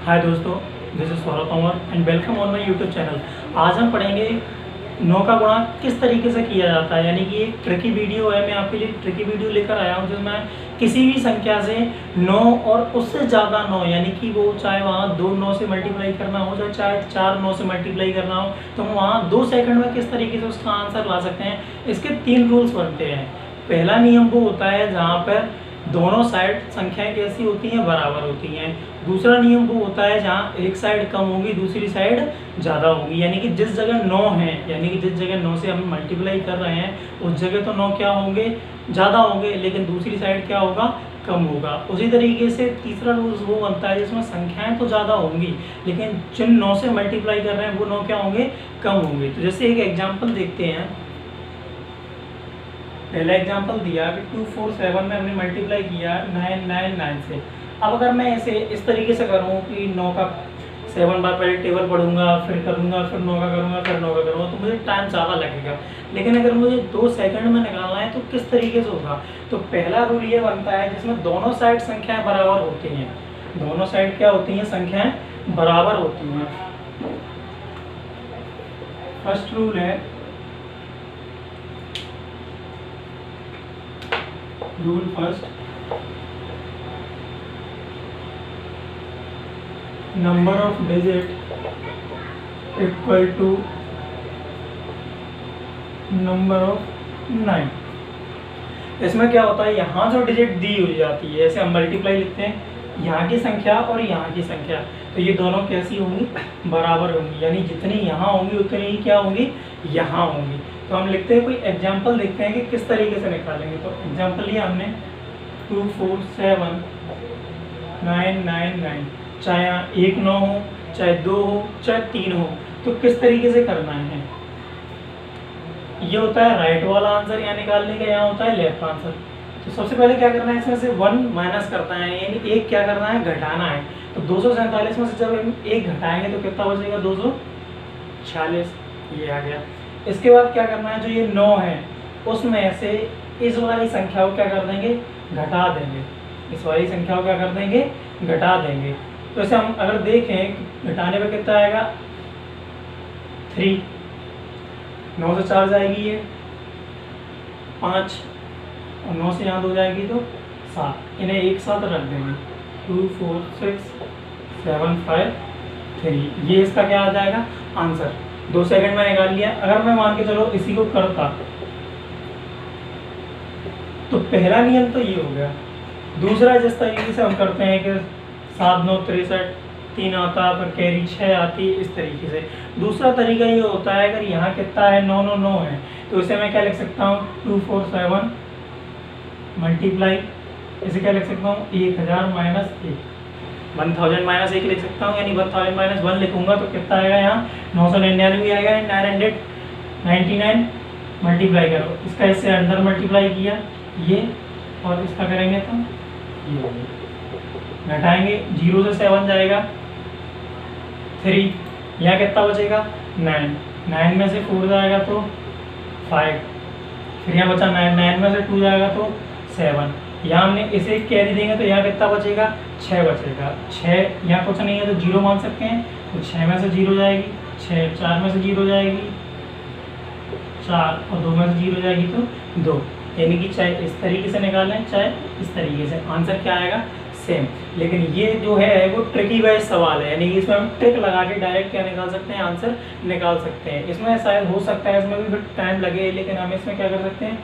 हाय दोस्तों, this is Saurabh Tanwar and welcome on my YouTube channel. आज हम पढ़ेंगे 9 का गुणा किस तरीके से किया जाता है। यानी कि एक ट्रिकी वीडियो है, मैं आपके लिए ट्रिकी वीडियो लेकर आया हूँ जिसमें किसी भी संख्या से 9 और उससे ज़्यादा 9, यानी कि वो चाहे वहाँ 2 9 से मल्टीप्लाई करना हो चाहे 4 9 से मल्टीप्लाई करना हो, तो हम वहाँ 2 सेकंड में किस तरीके से उसका आंसर ला सकते हैं। इसके 3 रूल्स बनते हैं। पहला नियम वो होता है जहाँ पर दोनों साइड संख्याएं कैसी होती हैं, बराबर होती हैं। दूसरा नियम वो होता है जहाँ एक साइड कम होगी दूसरी साइड ज़्यादा होगी। यानी कि जिस जगह 9 है, यानी कि जिस जगह 9 से हम मल्टीप्लाई कर रहे हैं उस जगह तो 9 क्या होंगे, ज़्यादा होंगे, लेकिन दूसरी साइड क्या होगा, कम होगा। उसी तरीके से तीसरा रूल वो बनता है जिसमें संख्याएं तो ज़्यादा होंगी लेकिन जिन 9 से मल्टीप्लाई कर रहे हैं वो 9 क्या होंगे, कम होंगे। तो जैसे एक एग्जाम्पल देखते हैं। पहला एग्जांपल दिया कि 247 में हमने मल्टीप्लाई किया 999 से। अब अगर मैं इसे इस तरीके से करूँ कि 9 का 7 बार पहले टेबल पढ़ूंगा, फिर करूँगा, फिर 9 का करूँगा, फिर 9 का करूँगा, तो मुझे टाइम ज़्यादा लगेगा। लेकिन अगर मुझे 2 सेकंड में निकालना है तो किस तरीके से होगा। तो पहला रूल ये बनता है जिसमें दोनों साइड संख्याएँ बराबर होती हैं। दोनों साइड क्या होती हैं, संख्याएँ बराबर होती हैं। फर्स्ट रूल है, rule first, number of digit equal to number of 9। इसमें क्या होता है, यहाँ जो डिजिट दी हुई जाती है, ऐसे हम मल्टीप्लाई लिखते हैं, यहाँ की संख्या और यहाँ की संख्या, तो ये दोनों कैसी होंगी, बराबर होंगी। यानी जितनी यहाँ होंगी उतनी ही क्या होंगी, यहाँ होंगी। तो हम लिखते हैं, कोई एग्जांपल देखते हैं कि किस तरीके से निकालेंगे। तो एग्जांपल लिया हमने 247 999, चाहे यहाँ 1 9 हो, चाहे 2 हो, चाहे 3 हो, तो किस तरीके से करना है। ये होता है राइट वाला आंसर यहाँ निकालने का, यहाँ होता है लेफ्ट आंसर। तो सबसे पहले क्या करना है, इसमें से 1 माइनस करना है, यानी 1 क्या करना है, घटाना है। तो 247 में से जब हम 1 घटाएंगे तो कितना बचेगा, 246, ये आ गया। इसके बाद क्या करना है, जो ये 9 है उसमें से इस वाली संख्या को क्या कर देंगे, घटा देंगे। इस वाली संख्या को क्या कर देंगे, घटा देंगे। तो ऐसे हम अगर देखें घटाने पे कितना आएगा, 3, 9 से 4 जाएगी ये 5, और 9 से यहाँ 2 जाएगी तो 7। इन्हें एक साथ रख देंगे, 2 4 6 7 5 3। ये इसका क्या आ जाएगा, आंसर। 2 सेकंड में निकाल लिया। अगर मैं मान के चलो इसी को करता तो पहला नियम तो ये हो गया। दूसरा जिस तरीके से हम करते हैं कि 7 9 63 3 आता है, पर कैरी 6 आती है, इस तरीके से। दूसरा तरीका ये होता है, अगर यहाँ कितना है, 9 9 9 है, तो इसे मैं क्या लिख सकता हूँ, 247 मल्टीप्लाई, इसे क्या लिख सकता हूँ, 1000 माइनस 1, 1000 माइनस 1 लिख सकता हूँ। यानी 1000 माइनस 1 लिखूंगा तो कितना आएगा, यहाँ 999 आएगा, 999 मल्टीप्लाई करो, इसका इससे अंदर मल्टीप्लाई किया ये, और इसका करेंगे तो ये घटाएंगे, 0 से 7 जाएगा 3, यहाँ कितना बचेगा 9, 9 में से 4 जाएगा तो 5, फिर यहाँ बचा 9, 9 में से 2 जाएगा तो 7। यहाँ हमने इसे कैरी देंगे तो यहाँ कितना बचेगा, 6 बचेगा। 6 यहाँ कुछ नहीं है तो 0 मान सकते हैं, तो 6 में से 0 जाएगी, 6 4 में से 0 जाएगी 4, और 2 में से 0 जाएगी तो 2। यानी कि चाहे इस तरीके से निकालें चाहे इस तरीके से, आंसर क्या आएगा, सेम। लेकिन ये जो है वो ट्रिकी वाइज सवाल है, यानी कि इसमें हम ट्रिक लगा के डायरेक्ट क्या निकाल सकते हैं, आंसर निकाल सकते हैं। इसमें शायद हो सकता है इसमें भी फिर टाइम लगे, लेकिन हम इसमें क्या कर सकते हैं,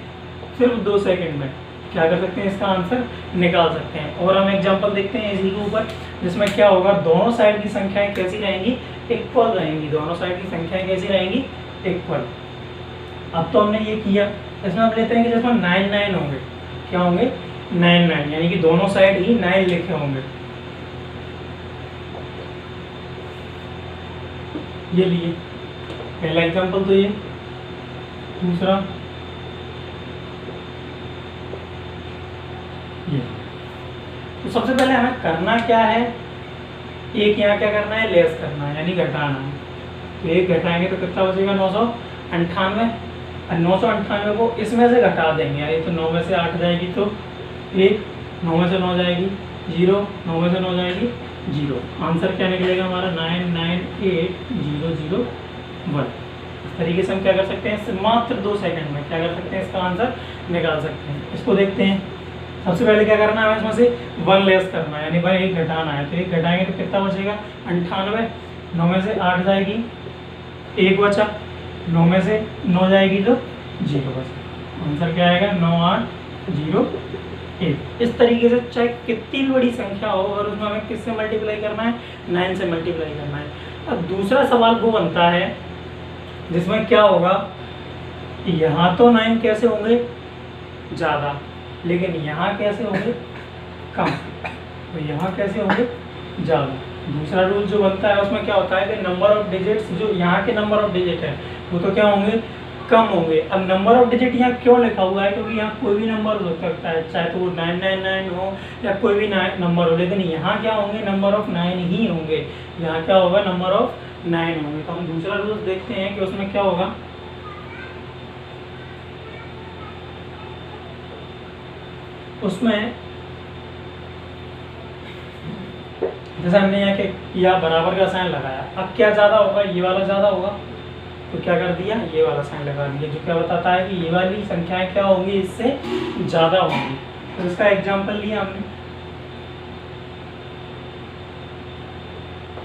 सिर्फ 2 सेकंड में क्या कर सकते हैं, इसका आंसर निकाल सकते हैं। और हम एग्जांपल देखते हैं इसी के ऊपर, जिसमें क्या होगा, दोनों साइड की संख्याएं कैसी रहेंगी, इक्वल रहेंगी। दोनों साइड की संख्याएं कैसी रहेंगी, इक्वल। अब तो हमने ये किया, इसमें हम लेते हैं कि जिसमें 9 9 होंगे, क्या होंगे, 9 9, यानी कि दोनों साइड ही 9 लिखे होंगे। ये लिए पहला एग्जांपल तो ये, दूसरा ये। तो सबसे पहले हमें करना क्या है, एक यहाँ क्या करना है, लेस करना है, यानी घटाना है। तो एक घटाएंगे तो कितना बचेगा, 998, और 998 को इसमें से घटा देंगे, यानी तो 9 में से 8 जाएगी तो 1, 9 में से 9 जाएगी 0, 9 में से 9 जाएगी जीरो। आंसर क्या निकलेगा हमारा 998001। इस तरीके से हम क्या कर सकते हैं, मात्र 2 सेकंड में क्या कर सकते हैं, इसका आंसर निकाल सकते हैं। इसको देखते हैं। सबसे पहले क्या करना है, इसमें से 1 लेस करना है, यानी भाई 1 घटाना है। तो 1 घटाएंगे तो कितना बचेगा, 98। 9 में से 8 जाएगी, 1 बचा। 9 में से 9 जाएगी तो 0 बचा। आंसर क्या आएगा, 9801। इस तरीके से चाहे कितनी भी बड़ी संख्या हो और उसमें हमें किससे मल्टीप्लाई करना है, 9 से मल्टीप्लाई करना है। अब दूसरा सवाल वो बनता है जिसमें क्या होगा, यहाँ तो 9 कैसे होंगे, ज़्यादा, लेकिन यहाँ कैसे होंगे, कम। तो यहाँ कैसे होंगे, ज़्यादा। दूसरा रूल जो बनता है उसमें क्या होता है कि नंबर ऑफ डिजिट्स, जो यहाँ के नंबर ऑफ डिजिट है वो तो क्या होंगे, कम होंगे। अब नंबर ऑफ डिजिट यहाँ क्यों लिखा हुआ है, क्योंकि यहाँ कोई भी नंबर हो सकता है, चाहे तो वो 999 हो या कोई भी नंबर हो, लेकिन यहाँ क्या होंगे, नंबर ऑफ 9 ही होंगे। यहाँ क्या होगा, नंबर ऑफ 9 होंगे। तो हम दूसरा रूल देखते हैं कि उसमें क्या होगा। उसमें जैसे हमने यहाँ के किया, बराबर का साइन लगाया। अब क्या ज़्यादा होगा, ये वाला ज़्यादा होगा, तो क्या कर दिया, ये वाला साइन लगा दिया, जो क्या बताता है कि ये वाली संख्याएं क्या होंगी, इससे ज़्यादा होंगी। तो इसका एग्जाम्पल लिया हमने।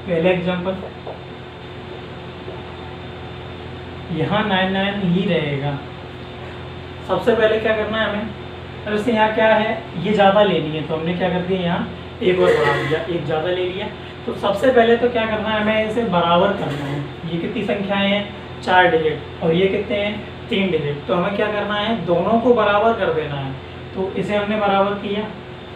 पहले एग्जाम्पल, यहाँ 99 ही रहेगा। सबसे पहले क्या करना है हमें, अब इससे यहाँ क्या है, ये ज़्यादा लेनी है, तो हमने क्या कर दिया, यहाँ एक और बढ़ा दिया, एक ज़्यादा ले लिया। तो सबसे पहले तो क्या करना है, हमें इसे बराबर करना है। ये कितनी संख्याएं हैं, 4 डिजिट, और ये कितने हैं, 3 डिजिट। तो हमें क्या करना है, दोनों को बराबर कर देना है। तो इसे हमने बराबर किया,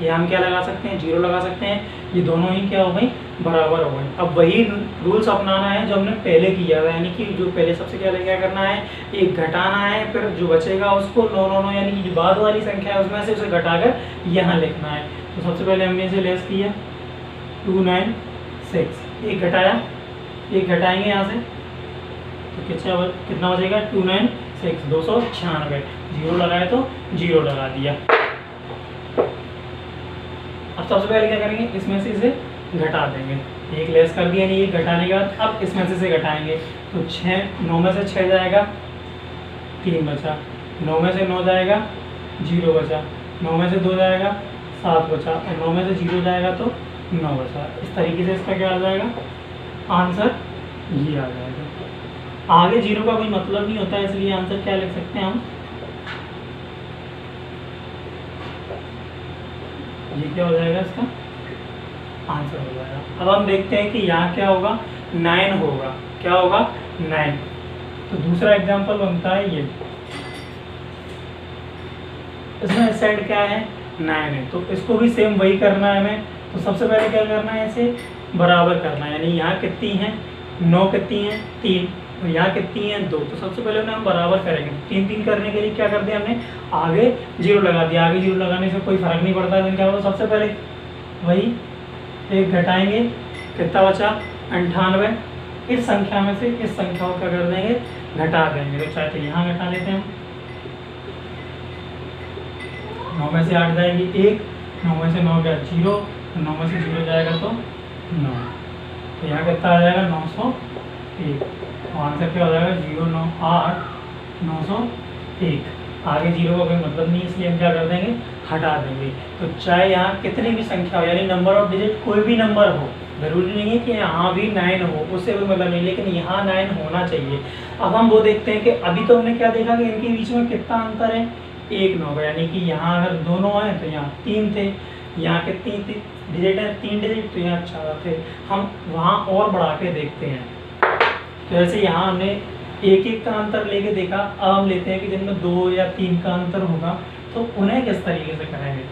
ये हम क्या लगा सकते हैं, 0 लगा सकते हैं। ये दोनों ही क्या हो गई, बराबर हो गई। अब वही रूल्स अपनाना है जो हमने पहले किया था, यानी कि जो पहले सबसे पहले क्या करना है, एक घटाना है, फिर जो बचेगा उसको 9 यानी कि जो बाद वाली संख्या है उसमें से उसे घटाकर यहाँ लिखना है। तो सबसे पहले हमने इसे लेस किया 296, एक घटाया, एक घटाएंगे यहाँ से तो कितना बचेगा, 296, 296। 0 लगाए तो 0 लगा दिया। अब सबसे पहले क्या करेंगे, इसमें से इसे घटा देंगे, एक लेस कर दिया, नहीं एक घटाने के बाद अब इसमें से घटाएंगे तो 9 में से 6 जाएगा, 3 बचा। 9 में से 9 जाएगा, 0 बचा। 9 में से 2 जाएगा, 7 बचा। और 9 में से 0 जाएगा तो 9 बचा। इस तरीके से इसका क्या आ जाएगा, आंसर ये आ जाएगा। आगे 0 का कोई मतलब नहीं होता है, इसलिए आंसर क्या लिख सकते हैं हम, ये क्या हो जाएगा, इसका आंसर हो जाएगा। अब हम देखते हैं कि यहाँ क्या होगा, 9 होगा। क्या होगा, 9। तो दूसरा एग्जांपल बनता है ये, इसमें इस साइड क्या है, 9 है, तो इसको भी सेम वही करना है हमें। तो सबसे पहले क्या करना है, इसे बराबर करना है, यानी यहाँ कितनी है, 9 कितनी है, 3, और यहाँ कितनी है, 2। तो सबसे पहले उन्हें हम बराबर करेंगे। 3 3 करने के लिए क्या कर दिया हमने, आगे 0 लगा दिया। आगे 0 लगाने से कोई फर्क नहीं पड़ता है, क्या होगा, सबसे पहले वही एक घटाएंगे, कितना बचा, 98। इस संख्या में से इस संख्या को क्या कर देंगे, घटा देंगे। तो चाहे तो यहाँ घटा लेते हैं, 9 में से 8 जाएगी 1, 9 में से 9 गया 0, 9 में से 0 जाएगा तो 9। तो यहाँ कितना आ जाएगा, 901। आंसर क्या हो जाएगा, 098 901। आगे 0 का कोई मतलब नहीं, इसलिए हम क्या कर देंगे, हटा देंगे। तो चाहे यहाँ कितनी भी संख्या हो, यानी नंबर ऑफ डिजिट कोई भी नंबर हो, जरूरी नहीं है कि यहाँ भी 9 हो, उससे कोई मतलब नहीं, लेकिन यहाँ 9 होना चाहिए। अब हम वो देखते हैं कि अभी तो हमने क्या देखा कि इनके बीच में कितना अंतर है, 1 9 का, यानी कि यहाँ अगर दोनों हैं तो यहाँ 3 थे, यहाँ कितनी डिजिट है, 3 डिजिट, तो यहाँ 4 थे। हम वहाँ और बढ़ा के देखते हैं। तो ऐसे यहाँ हमने 1 का अंतर लेके देखा। अब हम लेते हैं कि जिनमें 2 या 3 का अंतर होगा तो उन्हें किस तरीके से करेंगे।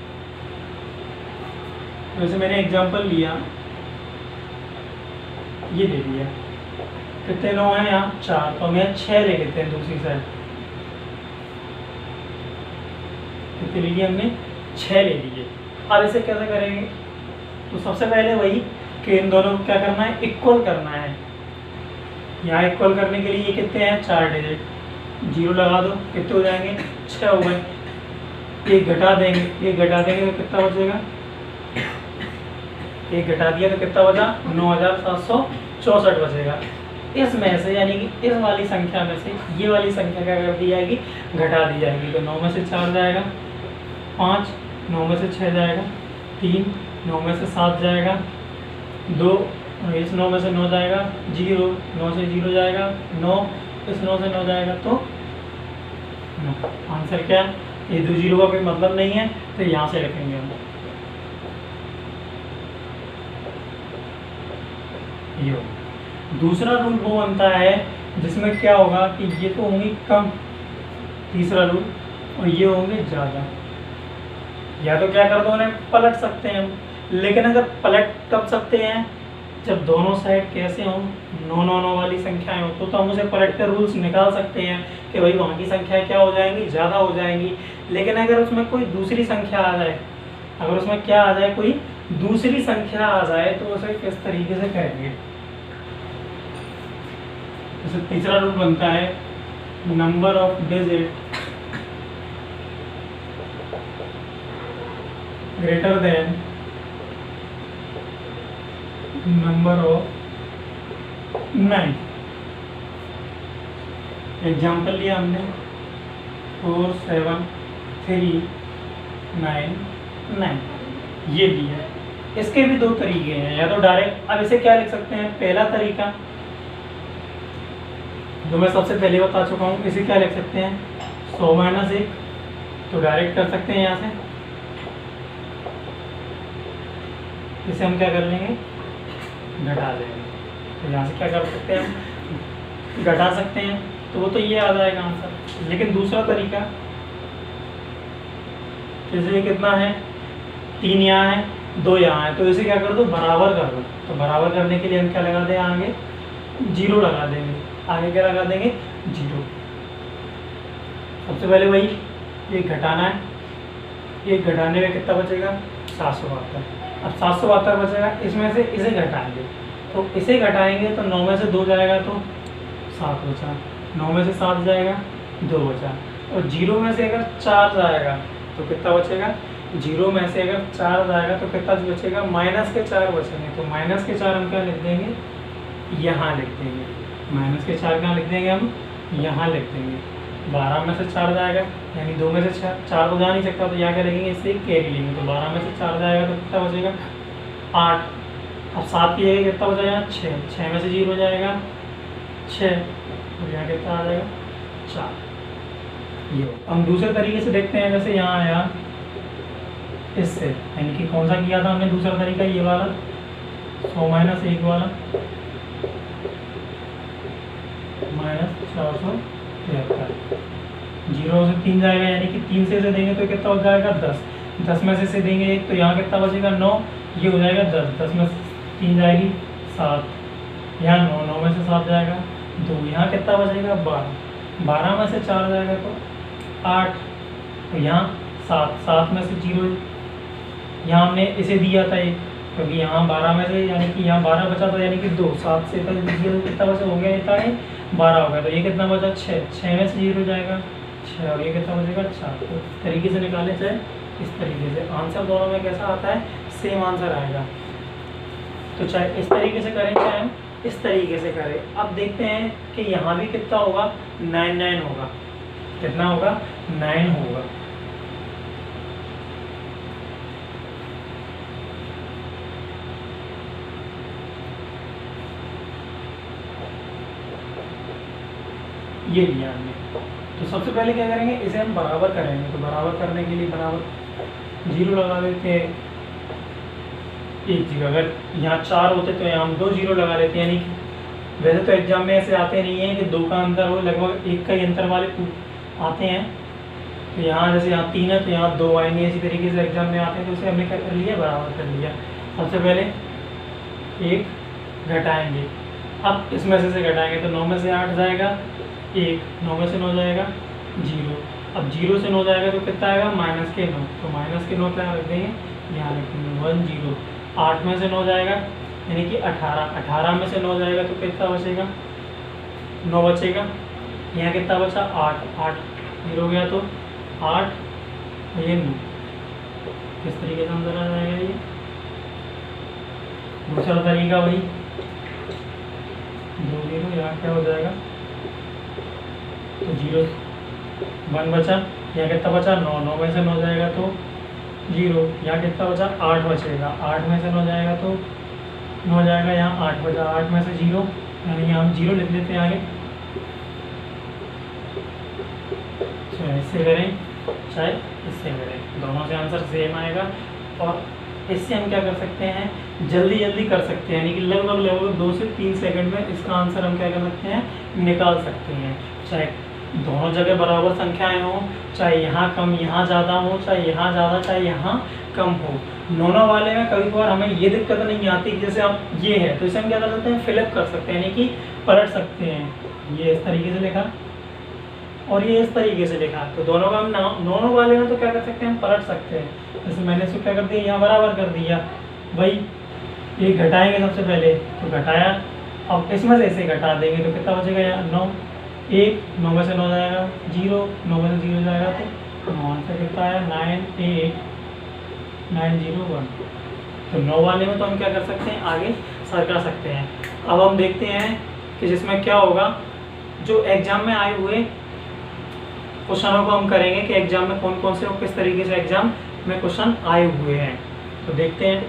वैसे मैंने एग्जांपल लिया, ये ले लिया, कितने 9 हैं यहाँ, 4, तो हम यहाँ 6 ले लेते हैं दूसरी साइड। कितने ले लिए हमने, 6 ले लिए। अब इसे कैसे करेंगे, तो सबसे पहले वही कि इन दोनों को क्या करना है, इक्वल करना है। यहाँ इक्वल करने के लिए ये कितने हैं, 4 डिजिट, 0 लगा दो, कितने हो जाएंगे, 6 हो गए। एक घटा देंगे, एक घटा देंगे तो कितना बचेगा, एक घटा दिया तो कितना बचा, 9764 बचेगा। इसमें से यानी कि इस वाली संख्या में से ये वाली संख्या क्या कर दी जाएगी, घटा दी जाएगी। तो 9 में से 4 जाएगा 5, 9 में से 6 जाएगा 3, 9 में से 7 जाएगा 2, इस 9 में से 9 जाएगा 0, 9 से 0 जाएगा 9, इस 9 से 9 जाएगा तो 9। आंसर क्या है, ये 2 0 का कोई मतलब नहीं है तो यहाँ से रखेंगे हम। ये दूसरा रूल वो बनता है जिसमें क्या होगा कि ये तो होंगी कम, तीसरा रूल, और ये होंगे ज़्यादा। या तो क्या कर दो, उन्हें पलट सकते हैं हम, लेकिन अगर पलट कब सकते हैं, जब दोनों साइड कैसे हों, 9 9 9 वाली संख्याएं हो तो हम उसे पलट कर रूल्स निकाल सकते हैं कि भाई वहाँ की संख्या क्या हो जाएंगी, ज़्यादा हो जाएंगी। लेकिन अगर उसमें कोई दूसरी संख्या आ जाए, अगर उसमें क्या आ जाए, कोई दूसरी संख्या आ जाए तो उसे किस तरीके से करेंगे। जैसे तीसरा रूल बनता है number of digit greater than number of 9। Example लिया हमने 4 7 3 9 9, ये भी है। इसके भी दो तरीके हैं, या तो डायरेक्ट, अब इसे क्या लिख सकते हैं, पहला तरीका जो मैं सबसे पहले बता चुका हूँ, इसे क्या लिख सकते हैं 100 - 1, तो डायरेक्ट कर सकते हैं यहाँ से। इसे हम क्या कर लेंगे, घटा देंगे, तो यहाँ से क्या कर सकते हैं हम, घटा सकते हैं, तो वो तो ये आ जाएगा आंसर। लेकिन दूसरा तरीका, जैसे कितना है 3 यहाँ है 2 यहाँ है, तो इसे क्या कर दो, बराबर कर दो। तो बराबर करने के लिए हम क्या लगा दें, आगे 0 लगा देंगे, आगे क्या लगा देंगे 0। सबसे पहले वही एक घटाना है, एक घटाने में कितना बचेगा 772। अब 772 बचेगा, इसमें से इसे घटाएंगे, तो इसे घटाएंगे तो 9 में से 2 जाएगा तो 7 बचा, 9 में से 7 जाएगा 2 बचा, और 0 में से अगर 4 जाएगा तो कितना बचेगा, 0 में से अगर 4 जाएगा तो कितना बचेगा, -4 बचेंगे। तो -4 हम क्या लिख देंगे, यहाँ लिख देंगे, -4 कहाँ लिख देंगे हम, यहाँ लिख देंगे। 12 में से 4 जाएगा, यानी 2 में से 4 तो जा नहीं सकता, तो यहाँ क्या लिखेंगे, इससे कैरी लेंगे, तो 12 में से 4 जाएगा तो कितना बचेगा 8। अब 7 की जगह कितना बचा यहाँ 6, 6 में से 0 जाएगा 6, और यहाँ कितना आ जाएगा 4। ये हम दूसरे तरीके से देखते हैं, जैसे यहाँ आया इससे, यानी कि कौन सा किया था हमने दूसरा तरीका, ये वाला 100 - 1 वाला, -473। 0 से 3 जाएगा, यानी कि 3 से देंगे तो कितना हो जाएगा 10, 10 में से देंगे 1 तो यहाँ कितना बचेगा 9, ये हो जाएगा 10, 10 में 3 जाएगी 7, यहाँ 9, 9 में से 7 जाएगा 2, यहाँ कितना बचेगा 12, 12 में से 4 जाएगा तो 8, तो यहाँ 7, 7 में से 0, यहाँ हमने इसे दिया था 1, क्योंकि यहाँ 12 में से, यानी कि यहाँ 12 बचा, तो यानी कि 2, 7 से तक 0 कितना बचा हो गया, इतना है 12 हो गया, तो ये कितना बचा 6, 6 में से 0 जाएगा 6, और ये कितना बचेगा 4। तो इस तरीके से निकाले चाहे इस तरीके से, आंसर दोनों में कैसा आता है, सेम आंसर आएगा। तो चाहे इस तरीके से करें चाहे इस तरीके से करें। अब देखते हैं कि यहाँ भी कितना होगा, 9 9 होगा, कितना होगा 9 होगा। ये लिया हमने, तो सबसे पहले क्या करेंगे, इसे हम बराबर करेंगे। तो बराबर करने के लिए बराबर 0 लगा देते हैं, 1 0, अगर यहाँ 4 होते तो यहाँ हम 2 0 लगा लेते हैं। यानी कि वैसे तो एग्जाम में ऐसे आते नहीं है कि 2 का अंतर हो, लगभग 1 का ही अंतर वाले आते हैं। तो यहाँ जैसे यहाँ 3 है तो यहाँ 2 आएंगे, इसी तरीके से एग्जाम में आते हैं। तो उसे हमने क्या कर लिया, बराबर कर लिया। सबसे पहले 1 घटाएंगे, अब इसमें से घटाएंगे तो 9 में से 8 जाएगा 1, 9 में से 9 जाएगा 0, अब 0 से 9 जाएगा तो कितना आएगा -9, तो -9 क्या रख देंगे, यहाँ रख देंगे 1 0। 8 में से 9 जाएगा यानी कि 18, 18 में से 9 जाएगा तो कितना बचेगा 9 बचेगा, यहाँ कितना बचा 8, 8 0 गया तो 8, ये 9। किस तरीके से आंसर आ जाएगा ये, दूसरा तरीका वही 2 0, यहाँ क्या हो जाएगा तो 0 1 बचा, यहाँ कितना बचा 9, 9 में से 9 जाएगा तो 0, यहाँ कितना बचा 8 बचेगा, 8 में से 9 जाएगा तो 9 जाएगा, यहाँ 8 बचा, 8 में से 0, यानी यहाँ हम 0 लिख लेते हैं आगे। चाहे इससे करें चाहे इससे करें, दोनों से आंसर सेम आएगा। और इससे हम क्या कर सकते हैं, जल्दी जल्दी कर सकते हैं, यानी कि लगभग लगभग 2 से 3 सेकंड में इसका आंसर हम क्या कर सकते हैं, निकाल सकते हैं। चाहे दोनों जगह बराबर संख्याएं हों, चाहे यहाँ कम यहाँ ज़्यादा हो, चाहे यहाँ ज़्यादा चाहे यहाँ कम हो। नोनो वाले में कभी कभार हमें ये दिक्कत नहीं आती कि जैसे आप ये है तो इसे हम क्या कर सकते हैं, फिलअप कर सकते हैं, यानी कि पलट सकते हैं। ये इस तरीके से लिखा और ये इस तरीके से लिखा, तो दोनों का हम नोनो वाले में तो क्या कर सकते हैं, हम पलट सकते हैं। जैसे मैंने इसको क्या कर दिया, यहाँ बराबर कर दिया, भाई ये घटाएंगे सबसे पहले तो घटाया, अब इसमें से इसे घटा देंगे तो कितना बचेगा, यहाँ 9, 1 9 में से 9 जाएगा 0, 9 में से 0 जाएगा तो 9 आंसर कितना आया 9 8 9 0 1। तो 9 वाले में तो हम क्या कर सकते हैं, आगे सरका सकते हैं। अब हम देखते हैं कि जिसमें क्या होगा, जो एग्जाम में आए हुए क्वेश्चनों को हम करेंगे कि एग्जाम में कौन कौन से और किस तरीके से एग्जाम में क्वेश्चन आए हुए हैं। तो देखते हैं।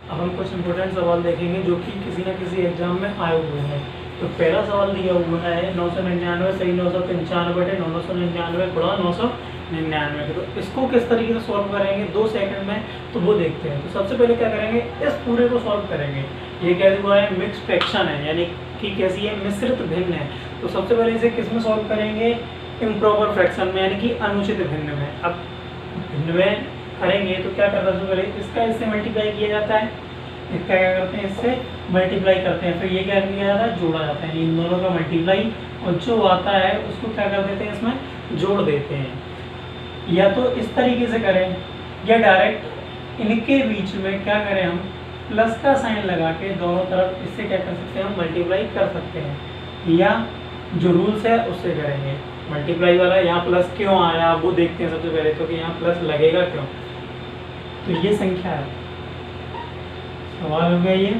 अब हम कुछ इंपॉर्टेंट सवाल देखेंगे जो कि किसी न किसी एग्जाम में आए हुए हैं। तो पहला सवाल दिया हुआ है 999 सही 995 बटे 999 गुणा 999। तो इसको किस तरीके से सॉल्व करेंगे 2 सेकंड में, तो वो देखते हैं। तो सबसे पहले क्या करेंगे, इस पूरे को सॉल्व करेंगे। ये क्या हुआ है, मिक्स फ्रैक्शन है, यानी कि कैसी है, मिश्रित भिन्न है। तो सबसे पहले इसे किस में सॉल्व करेंगे, इम्प्रॉपर फ्रैक्शन में, यानी कि अनुचित भिन्न में। अब भिन्न में करेंगे तो क्या करता है, पहले इसका इससे मल्टीप्लाई किया जाता है, इसका क्या करते हैं, इससे मल्टीप्लाई करते हैं, फिर ये क्या किया जाता है, जोड़ा जाता है। इन दोनों का मल्टीप्लाई और जो आता है उसको क्या कर देते हैं, इसमें जोड़ देते हैं। या तो इस तरीके से करें या डायरेक्ट इनके बीच में क्या करें, हम प्लस का साइन लगा के दोनों तरफ इससे क्या कर सकते हैं, हम मल्टीप्लाई कर सकते हैं। या जो रूल्स है उससे करेंगे। मल्टीप्लाई वाला यहाँ प्लस क्यों आया वो देखते हैं सबसे पहले, तो कि यहाँ प्लस लगेगा क्यों। तो ये संख्या है, सवाल हो गया ये,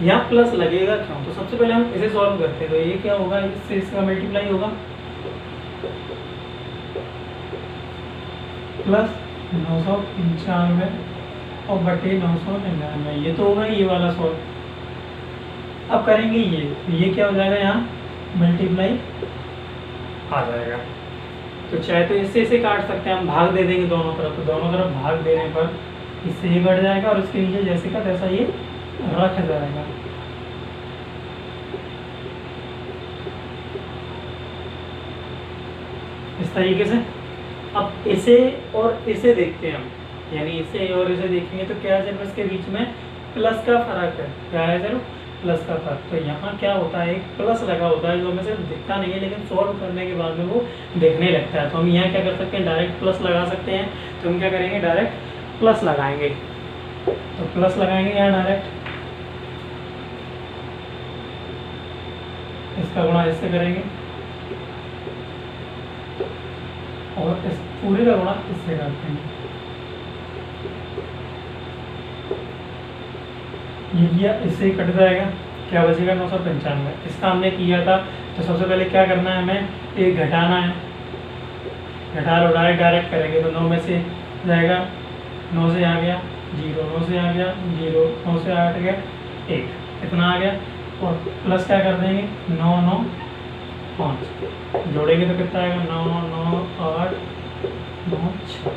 यहाँ प्लस लगेगा क्यों। तो सबसे पहले हम इसे सॉल्व करते हैं। तो ये क्या होगा, इससे इसका मल्टीप्लाई होगा, प्लस 995 और बटे 999, ये तो होगा ये वाला सॉल्व। अब करेंगे ये, तो ये क्या हो जाएगा, यहाँ मल्टीप्लाई आ जाएगा। तो चाहे तो इससे इसे काट सकते हैं, हम भाग दे देंगे दोनों तरफ। तो दोनों तरफ भाग देने पर इससे ये बढ़ जाएगा और इसके नीचे जैसे का तैसा ये रख जाएगा। इस तरीके से। अब इसे और इसे देखते हैं हम, यानी इसे और इसे देखेंगे तो क्या है, सिर्फ इसके बीच में प्लस का फर्क है। क्या है, सिर्फ प्लस का फर्क। तो यहाँ क्या होता है, एक प्लस लगा होता है जो हमें सिर्फ दिखता नहीं है, लेकिन सॉल्व करने के बाद में वो देखने लगता है। तो हम यहाँ क्या कर सकते हैं, डायरेक्ट प्लस लगा सकते हैं। तो हम क्या करेंगे, डायरेक्ट प्लस लगाएंगे। तो प्लस लगाएंगे यहाँ डायरेक्ट, इसका गुणा इससे करेंगे और इस पूरे का गुणा इससे करते हैं। ये किया, इससे ही कट जाएगा, क्या बचेगा 995। इसका हमने किया था। तो सबसे पहले क्या करना है, हमें एक घटाना है, घटा लो, डायरेक्ट करेंगे। तो 9 में से जाएगा, 9 से आ गया 0, 9 से आ गया 0, 9 से 8 गया 1, इतना आ गया। और प्लस क्या कर देंगे, 9 9 5, जोड़ेंगे तो कितना आएगा, 9 9 8 9 6।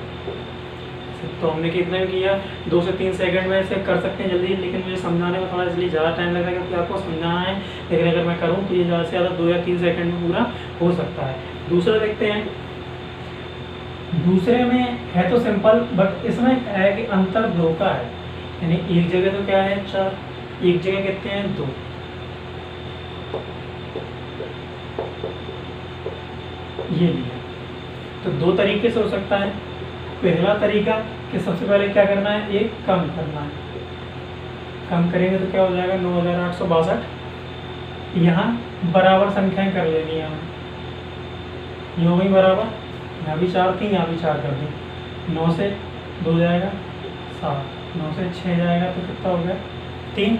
तो हमने कितने में किया, 2 से 3 सेकंड में इसे कर सकते हैं जल्दी, लेकिन मुझे समझाने में थोड़ा इसलिए ज़्यादा टाइम लगेगा क्योंकि आपको समझाना है। लेकिन अगर मैं करूँ तो ये ज़्यादा से ज़्यादा 2 या 3 सेकंड में पूरा हो सकता है। दूसरा देखते हैं। दूसरे में है तो सिंपल, बट इसमें क्या है कि अंतर 2 का है, यानी एक जगह तो क्या है 4, एक जगह कितने हैं 2। ये लिया। तो 2 तरीके से हो सकता है। पहला तरीका कि सबसे पहले क्या करना है, एक कम करना है। कम करेंगे तो क्या हो जाएगा, 9862। यहाँ बराबर संख्याएं कर लेनी है, ये हो गई बराबर, यहाँ भी 4 थी, यहाँ भी 4 कर दी। 9 से 2 जाएगा 7, 9 से 6 जाएगा तो कितना हो गया 3।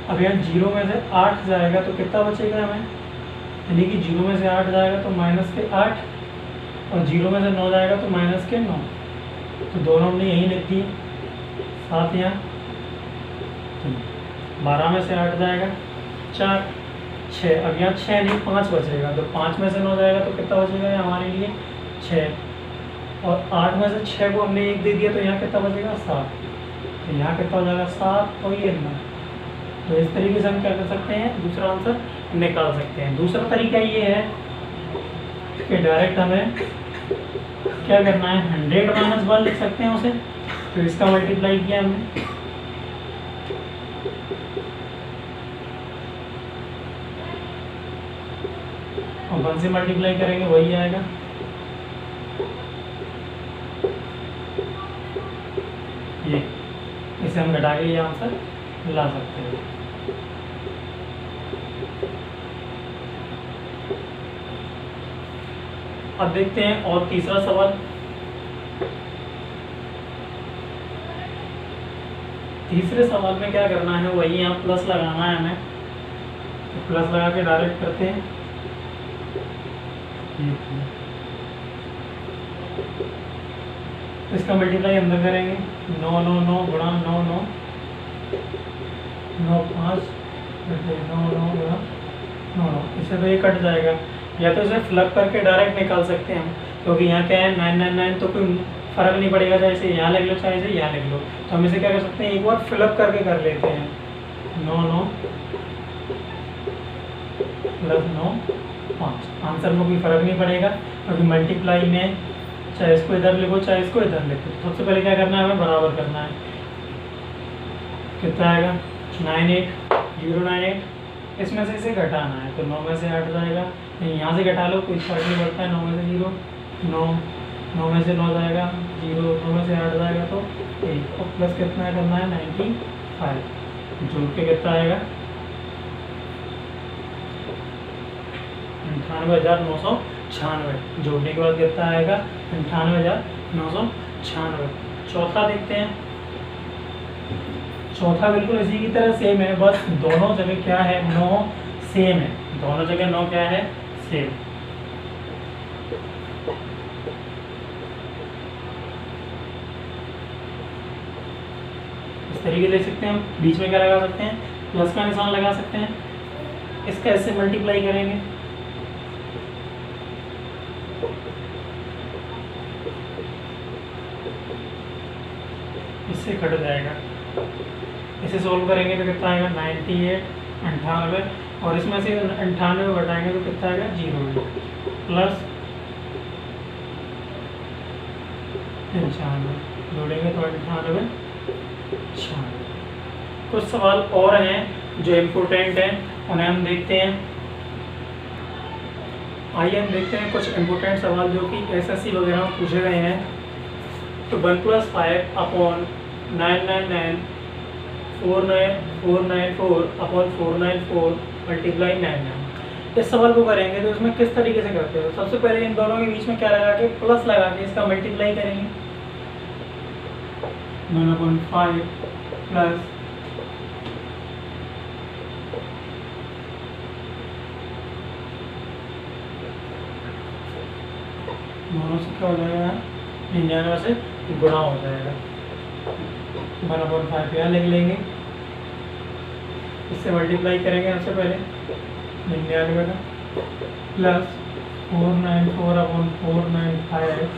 अब यहाँ 0 में से 8 जाएगा तो कितना बचेगा हमें, यानी कि 0 में से 8 जाएगा तो माइनस के 8, और 0 में से 9 जाएगा तो माइनस के 9। तो दोनों हमने यहीं लिख दिए। 7 यहाँ 12 में से 8 जाएगा 4, 6। अब यहाँ 6 नहीं 5 बचेगा, तो 5 में से 9 जाएगा तो कितना बचेगा यहाँ हमारे लिए 6, और 8 में से 6 को हमने 1 दे दिया तो यहाँ कितना बचेगा 7। तो यहाँ कितना हो जाएगा 7 और ये 9। तो इस तरीके से हम क्या कर सकते हैं, दूसरा आंसर निकाल सकते हैं। दूसरा तरीका ये है कि डायरेक्ट हमें क्या करना है, 100 माइनस 1 लिख सकते हैं उसे। तो इसका मल्टीप्लाई किया हमने, और 1 से मल्टीप्लाई करेंगे वही आएगा। ये इसे हम घटा के ये आंसर ला सकते हैं। अब देखते हैं और तीसरा सवाल। तीसरे सवाल में क्या करना है, वही यहाँ प्लस लगाना है हमें। तो प्लस लगा के डायरेक्ट करते हैं। इसका मल्टीप्लाई अंदर करेंगे, 9 9 9 गुणा 9 9 9 5 9 9 गुणा 9 9। इससे तो ये कट जाएगा, या तो इसे फ्लग करके डायरेक्ट निकाल सकते हैं हम, क्योंकि यहाँ क्या है 999, तो कोई फर्क नहीं पड़ेगा, चाहे इसे यहाँ लिख लो चाहे इसे यहाँ लिख लो। तो हम इसे क्या कर सकते हैं, एक बार फिलअप करके कर लेते हैं। 9 9 प्लस 9 5। आंसर में कोई फर्क नहीं पड़ेगा, क्योंकि मल्टीप्लाई में चाहे इसको इधर लिखो चाहे इसको इधर लिखो। तो सबसे पहले क्या करना है, हमें बराबर करना है। कितना आएगा 98 इसमें से इसे घटाना है, तो 9 में से 8 जाएगा, यहाँ से घटा लो कोई फर्क नहीं पड़ता है। 9 में से 0 9 में से 9 जाएगा 0, 9 में से 8 जाएगा तो 1, और प्लस कितना करना है 95। जोड़ के कितना आएगा 98,996। जोड़ने के बाद कितना आएगा 98,996। चौथा देखते हैं। चौथा बिल्कुल इसी की तरह सेम है, बस दोनों जगह क्या है 9 सेम है। दोनों जगह 9 क्या है सेम। इस तरीके ले सकते हैं हम। बीच में क्या लगा सकते हैं, प्लस का निशान लगा सकते हैं। इसका ऐसे मल्टीप्लाई करेंगे, इससे कट जाएगा। इसे सोल्व करेंगे तो कितना आएगा 98 और इसमें से 98 घटाएंगे तो कितना आएगा 0 प्लस 95। जोड़ेंगे तो 98 96। कुछ सवाल और हैं जो इम्पोर्टेंट हैं, उन्हें हम देखते हैं। आइए हम देखते हैं कुछ इम्पोर्टेंट सवाल जो कि एसएससी वगैरह में पूछे गए हैं। तो 1 + 5 अपॉन 999 494 अपॉन 494 मल्टीप्लाई 99। इस सवाल को करेंगे तो इसमें किस तरीके से करते हो। सबसे पहले इन दोनों के बीच में क्या लगा के प्लस लगा के इसका मल्टीप्लाई करेंगे। 9/5 प्लस दोनों से क्या हो जाएगा 99 से गुणा हो जाएगा। 1/5 यहाँ लिख लेंगे, इससे मल्टीप्लाई करेंगे सबसे पहले 99 का प्लस 494 अपॉन 495।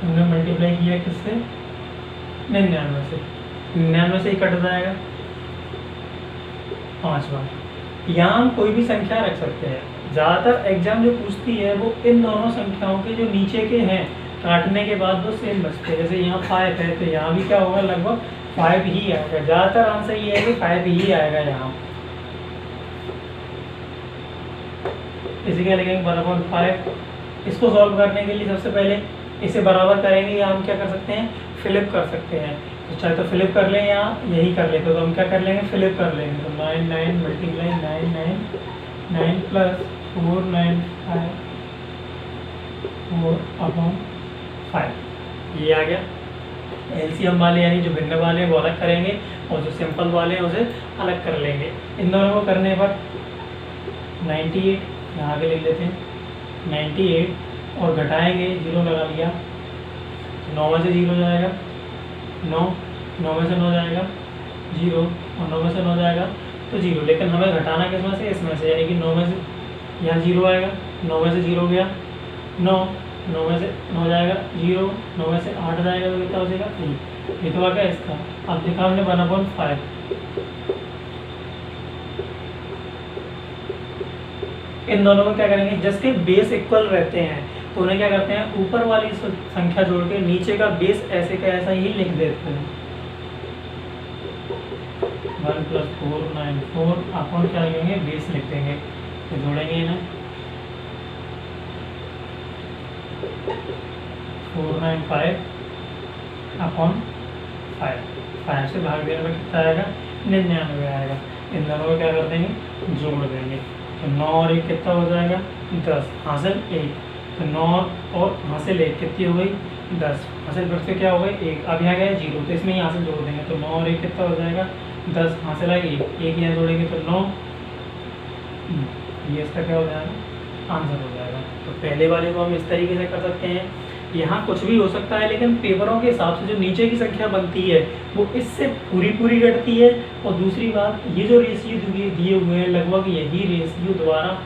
हमने मल्टीप्लाई किया किससे 99 से। 99 से ही कट जाएगा 5 बार। यहाँ हम कोई भी संख्या रख सकते हैं। ज़्यादातर एग्जाम जो पूछती है वो इन दोनों संख्याओं के जो नीचे के हैं काटने के बाद वो सेम बचते हैं। जैसे यहाँ 5 है तो यहाँ भी क्या होगा लगभग 5 ही आएगा। ज़्यादातर आंसर ये है कि 5 ही आएगा यहाँ। इसी का लिखेंगे 1/5। इसको सॉल्व करने के लिए सबसे पहले इसे बराबर करेंगे, या हम क्या कर सकते हैं फिलिप कर सकते हैं। तो चाहे तो फिलिप कर लें या यही कर लेते, तो हम क्या कर लेंगे फिलिप कर लेंगे। तो 99 मल्टीप्लाई 99 9 प्लस 495 4/5 ये आ गया। एलसीएम वाले यानी जो भिन्न वाले हैं वो अलग करेंगे और जो सिंपल वाले हैं उसे अलग कर लेंगे। इन दोनों को करने पर 98 यहाँ आगे लिख लेते हैं 98 और घटाएंगे 0 लगा लिया 9 में से 0 जाएगा 9 में से 9 जाएगा 0 और 9 में से 9 जाएगा तो 0। लेकिन हमें घटाना किसमें से, इसमें से, यानी कि 9 में से यहाँ 0 आएगा 9 में से 0 गया 9 में से 9 जाएगा 0 9 में से 8 जाएगा तो कितना बचेगा 3। ये तो आ गया इसका। अब देखा हमने 1/5 इन दोनों में क्या करेंगे, जिसके बेस इक्वल रहते हैं तो उन्हें क्या करते हैं ऊपर वाली संख्या जोड़ के नीचे का बेस ऐसे का ऐसा ही लिख देते हैं। 1 + 4 9 4 अपन क्या लिखेंगे बेस लिख देंगे तो जोड़ेंगे इन्हें 495/5 5 से भाग देने में कितना आएगा 99 आएगा। इन दोनों को क्या कर देंगे जोड़ देंगे तो 9 और 1 कितना हो जाएगा 10 हासिल 1 तो 9 और हासिल 1 कितनी हो गई 10 हासिल फिर से क्या हो गई 1। अब यहाँ गया 0 तो इसमें यहाँ से जोड़ देंगे तो 9 और 1 कितना हो जाएगा 10 हासिल आएगी 1 यहाँ जोड़ेंगे तो 9 ये इसका क्या हो जाएगा आंसर हो जाएगा। तो पहले वाले को हम इस तरीके से कर सकते हैं। यहाँ कुछ भी हो सकता है लेकिन पेपरों के हिसाब से जो नीचे की संख्या बनती है वो इससे पूरी घटती है। और दूसरी बात ये जो रेशियो दिए हुए हैं लगभग यही रेशियो दोबारा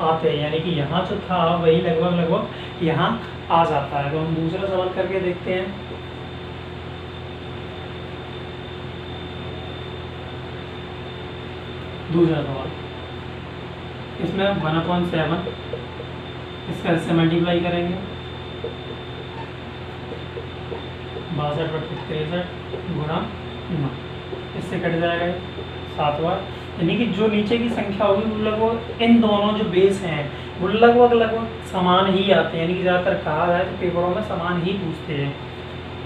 आते हैं, यानी कि यहाँ जो था वही लगभग यहाँ आ जाता है। तो हम दूसरा सवाल करके देखते हैं। दूसरा सवाल इसमें 1/7 इसका इससे मल्टीप्लाई करेंगे 62/63 गुणा 9 इससे कट जाएगा 7 बार। यानी कि जो नीचे की संख्या होगी वो लगभग इन दोनों जो बेस हैं वो लगभग समान ही आते हैं, यानी कि ज़्यादातर कहा जाए तो पेपरों में समान ही पूछते हैं।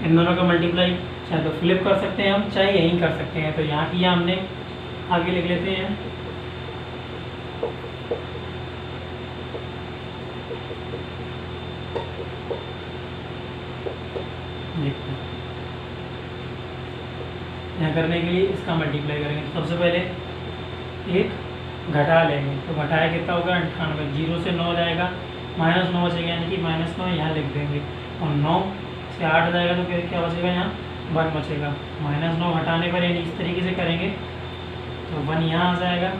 इन दोनों का मल्टीप्लाई चाहे तो फ्लिप कर सकते हैं हम चाहे यहीं कर सकते हैं। तो यहाँ किया हमने, आगे लिख लेते हैं यहाँ करने के लिए इसका मल्टीप्लाई करेंगे। तो सबसे पहले एक घटा लेंगे तो घटाया कितना होगा 98 0 से 9 जाएगा -9 बचेगा यानी कि -9 यहाँ लिख देंगे और 9 से 8 जाएगा तो फिर क्या बचेगा यहाँ 1 बचेगा। -9 घटाने पर यानी इस तरीके से करेंगे तो 1 यहाँ आ जाएगा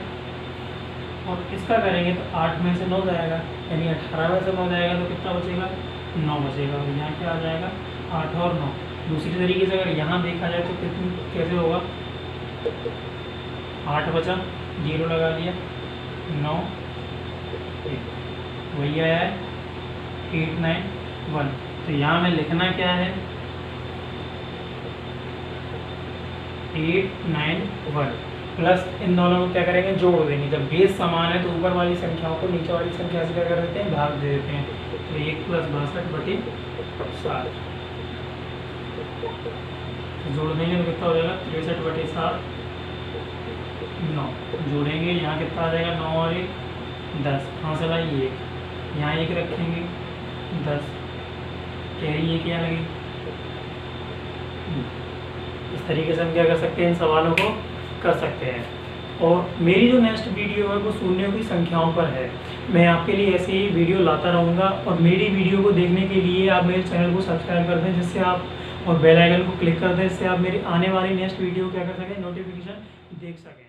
और इसका करेंगे तो 8 में से 9 जाएगा यानी 18 में से 9 जाएगा तो कितना बचेगा 9 बचेगा। और यहाँ क्या आ जाएगा 8 और 9। दूसरी तरीके से अगर यहाँ देखा जाए तो कैसे होगा 8 बचा 0 लगा दिया 9 1 वही आया है 8 9 1। तो यहाँ में लिखना क्या है 8 9 1 प्लस इन दोनों को क्या करेंगे जोड़ देंगे। जब बेस समान है तो ऊपर वाली संख्याओं को नीचे वाली संख्या से क्या कर देते हैं भाग दे देते हैं। तो 1 + 62/7 जोड़ देंगे तो कितना हो जाएगा 63/7 9 जोड़ेंगे यहाँ कितना आ जाएगा 9 और 1 10 कहाँ से लाई 1 यहाँ 1 रखेंगे 10 कैरी 1 यहाँ लगी। इस तरीके से हम क्या कर सकते हैं इन सवालों को कर सकते हैं। और मेरी जो नेक्स्ट वीडियो है वो शून्यों की संख्याओं पर है। मैं आपके लिए ऐसे ही वीडियो लाता रहूँगा और मेरी वीडियो को देखने के लिए आप मेरे चैनल को सब्सक्राइब कर दें जिससे आप और बेल आइकन को क्लिक कर दें, इससे आप मेरी आने वाली नेक्स्ट वीडियो क्या कर सकें नोटिफिकेशन देख सकें।